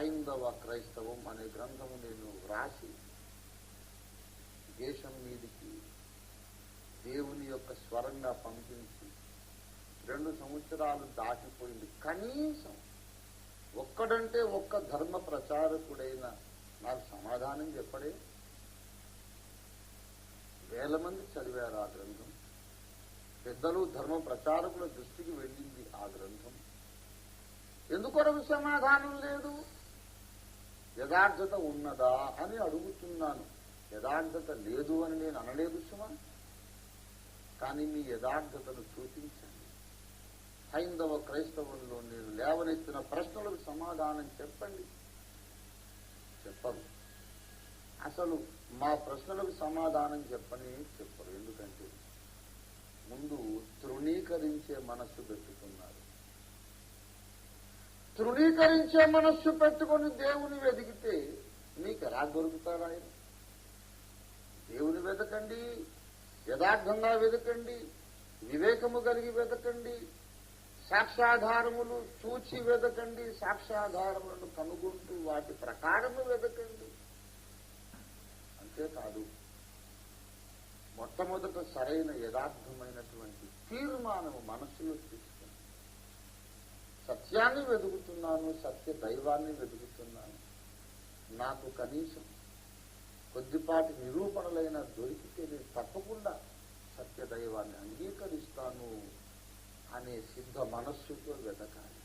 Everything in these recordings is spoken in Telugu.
హైందవ క్రైస్తవం అనే గ్రంథము నేను వ్రాసి దేశం మీదికి దేవుని యొక్క స్వరంగా పంపించి 2 సంవత్సరాలు దాటిపోయింది. కనీసం ఒక్కడంటే ఒక్క ధర్మ ప్రచారకుడైన నాకు సమాధానం చెప్పడే. వేల మంది చదివారు ఆ గ్రంథం. పెద్దలు ధర్మ ప్రచారకుల దృష్టికి వెళ్ళింది ఆ గ్రంథం. ఎందుకొరకు సమాధానం లేదు? యథార్థత ఉన్నదా అని అడుగుతున్నాను. యథార్థత లేదు అని నేను అనలేదు సుమా. కానీ మీ యథార్థతను చూపించండి. హైందవ క్రైస్తవంలో నేను లేవనెత్తిన ప్రశ్నలకు సమాధానం చెప్పండి. చెప్పరు. అసలు మా ప్రశ్నలకు సమాధానం చెప్పరు. ఎందుకంటే ముందు తృణీకరించే మనస్సు పెట్టుకున్నారు. తృణీకరించే మనస్సు పెట్టుకుని దేవుని వెతికితే మీకు ఎలా దొరుకుతారు? ఆయన దేవుని వెతకండి, యథార్థంగా వెతకండి, వివేకము కలిగి వెతకండి, సాక్ష్యాధారములు చూచి వెతకండి, సాక్ష్యాధారములను కనుగొంటూ వాటి ప్రకారము వెతకండి. అంతేకాదు, మొట్టమొదట సరైన యథార్థమైనటువంటి తీర్మానము మనస్సులో తీసుకుని సత్యాన్ని వెతుకుతున్నాను, సత్య దైవాన్ని వెతుకుతున్నాను, నాకు కనీసం కొద్దిపాటి నిరూపణలైన దొరికితే నేను తప్పకుండా సత్య దైవాన్ని అంగీకరిస్తాను అనే సిద్ధ మనస్సుతో వెతకాలి.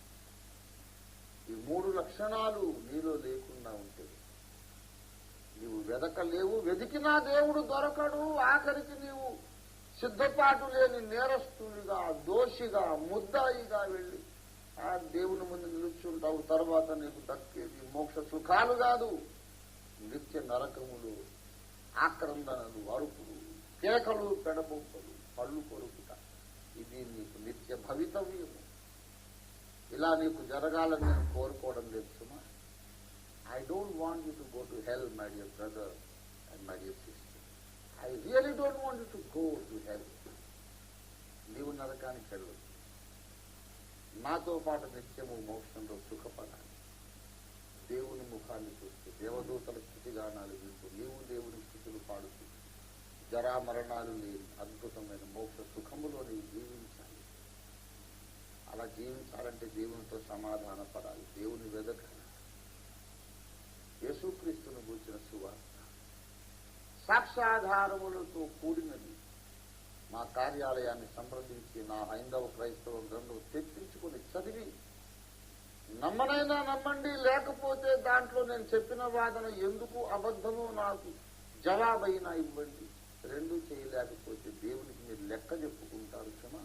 ఈ 3 లక్షణాలు నీలో లేకుండా ఉంటే నీవు వెదకలేవు. వెతికినా దేవుడు దొరకడు. ఆఖరికి నీవు సిద్ధపాటు లేని నేరస్తునిగా, దోషిగా, ముద్దాయిగా వెళ్ళి ఆ దేవుని ముందు నిలుచుంటావు. తర్వాత నీకు దక్కేది మోక్ష సుఖాలు కాదు, నిత్య నరకములు, ఆక్రందనలు, అరుపులు, కేకలు, పెడబొప్పలు, పళ్ళు కొరుకుట. ఇది నీకు నిత్య భవితవ్యము. ఇలా నీకు జరగాలని నేను కోరుకోవడం లేదు సుమా. I don't want you to go to hell, my dear brother and my dear sister. I really don't want you to go to hell. నీవు నరకానికి వెళ్ళదు. నాతో పాటు నిత్యము మోక్షంలో సుఖపడాలి. దేవుని ముఖాన్ని చూస్తూ, దేవదూతల స్థుతిగానాలు వింటూ, నీవు దేవుని స్థుతులు పాడుతూ, జరా మరణాలు లేని అద్భుతమైన మోక్ష సుఖములో నీవు జీవించాలి. అలా జీవించాలంటే దేవునితో సమాధాన పడాలి, దేవుని వెదకాలి. యేసుక్రీస్తును గూర్చిన సువార్త సాక్ష్యాధారములతో కూడినది. మా కార్యాలయాన్ని సంప్రదించి నా హైందవ క్రైస్తవ గ్రంథం తెప్పించుకుని చదివి నమ్మనైనా నమ్మండి, లేకపోతే దాంట్లో నేను చెప్పిన వాదన ఎందుకు అబద్ధమో నాకు జవాబైనా ఇవ్వండి. 2 చేయలేకపోతే దేవునికి మీరు లెక్క చెప్పుకుంటారు సుమా.